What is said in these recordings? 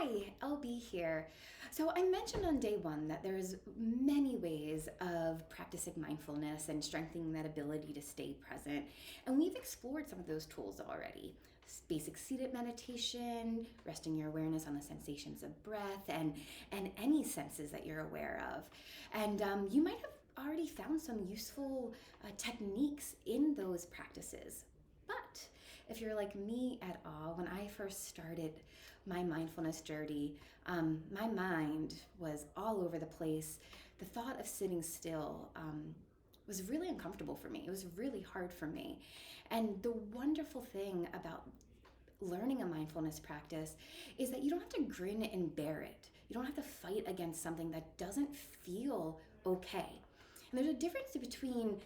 Hi, LB here. So I mentioned on day one that there's many ways of practicing mindfulness and strengthening that ability to stay present. And we've explored some of those tools already. Basic seated meditation, resting your awareness on the sensations of breath and any senses that you're aware of. And you might have already found some useful techniques in those practices. But if you're like me at all, when I first started my mindfulness journey, my mind was all over the place. The thought of sitting still was really uncomfortable for me. It was really hard for me. And the wonderful thing about learning a mindfulness practice is that you don't have to grin and bear it. You don't have to fight against something that doesn't feel okay. And there's a difference between,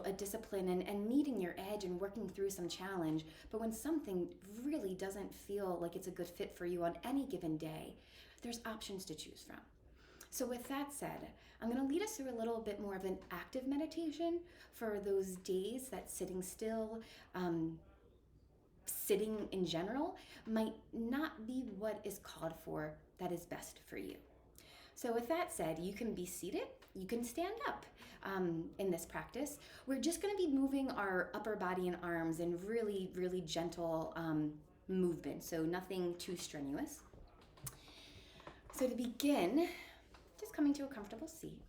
a discipline and meeting your edge and working through some challenge. But when something really doesn't feel like it's a good fit for you on any given day, there's options to choose from. So with that said, I'm going to lead us through a little bit more of an active meditation for those days that sitting still, sitting in general, might not be what is called for that is best for you. So with that said, you can be seated, you can stand up in this practice. We're just going to be moving our upper body and arms in really, really gentle movement, so nothing too strenuous. So to begin, just coming to a comfortable seat.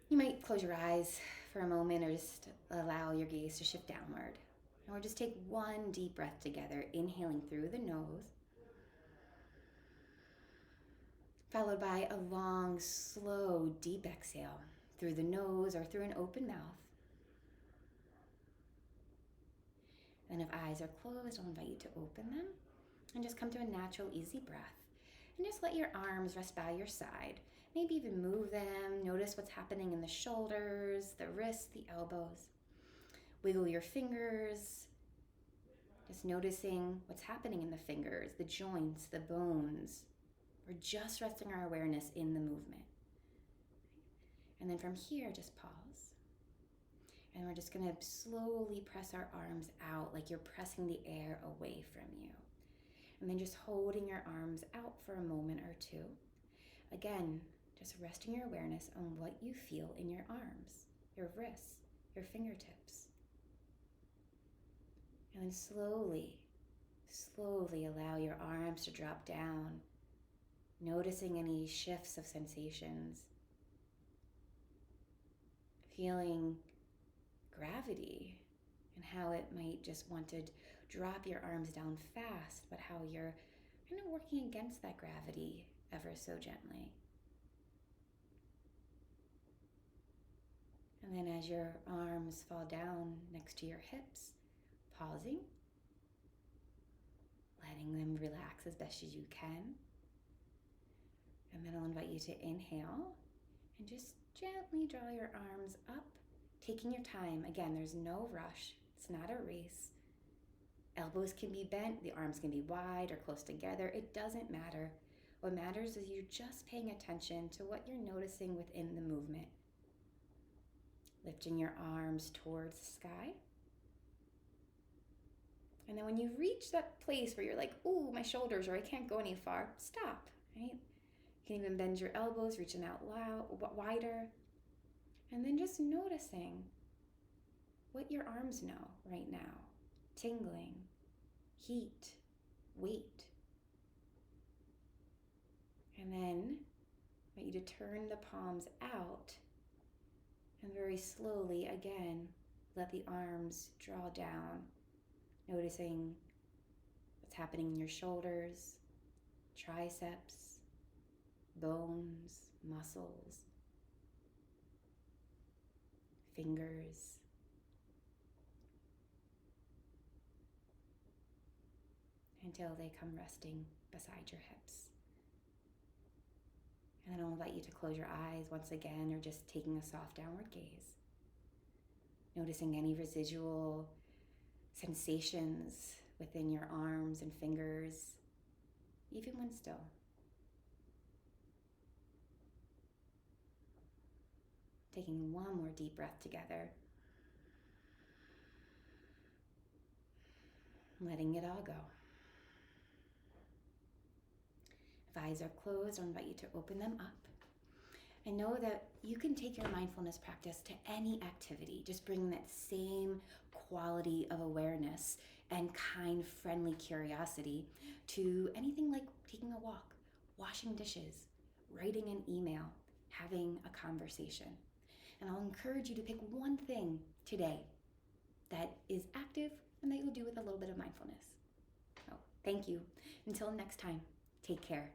You might close your eyes for a moment or just allow your gaze to shift downward. And we'll just take one deep breath together, inhaling through the nose, followed by a long, slow, deep exhale through the nose or through an open mouth. And if eyes are closed, I'll invite you to open them and just come to a natural, easy breath. And just let your arms rest by your side. Maybe even move them. Notice what's happening in the shoulders, the wrists, the elbows. Wiggle your fingers. Just noticing what's happening in the fingers, the joints, the bones. We're just resting our awareness in the movement. And then from here, just pause. And we're just going to slowly press our arms out like you're pressing the air away from you. And then just holding your arms out for a moment or two. Again, just resting your awareness on what you feel in your arms, your wrists, your fingertips. And then slowly allow your arms to drop down, noticing any shifts of sensations, feeling gravity and how it might just want to drop your arms down fast, but how you're kind of working against that gravity ever so gently. And then as your arms fall down next to your hips, pausing, letting them relax as best as you can. And then I'll invite you to inhale and just gently draw your arms up, taking your time. Again, there's no rush. It's not a race. Elbows can be bent, the arms can be wide or close together. It doesn't matter. What matters is you're just paying attention to what you're noticing within the movement. Lifting your arms towards the sky. And then when you reach that place where you're like, ooh, my shoulders, or I can't go any far, stop, right? You can even bend your elbows, reaching out wider. And then just noticing what your arms know right now. Tingling, heat, weight. And then I want you to turn the palms out and very slowly, again, let the arms draw down, noticing what's happening in your shoulders, triceps, bones, muscles, fingers. Until they come resting beside your hips. And then I'll invite you to close your eyes once again, or just taking a soft downward gaze. Noticing any residual sensations within your arms and fingers, even when still. Taking one more deep breath together. Letting it all go. If eyes are closed, I'll invite you to open them up. And know that you can take your mindfulness practice to any activity. Just bring that same quality of awareness and kind, friendly curiosity to anything like taking a walk, washing dishes, writing an email, having a conversation. And I'll encourage you to pick one thing today that is active and that you'll do with a little bit of mindfulness. So, thank you. Until next time, take care.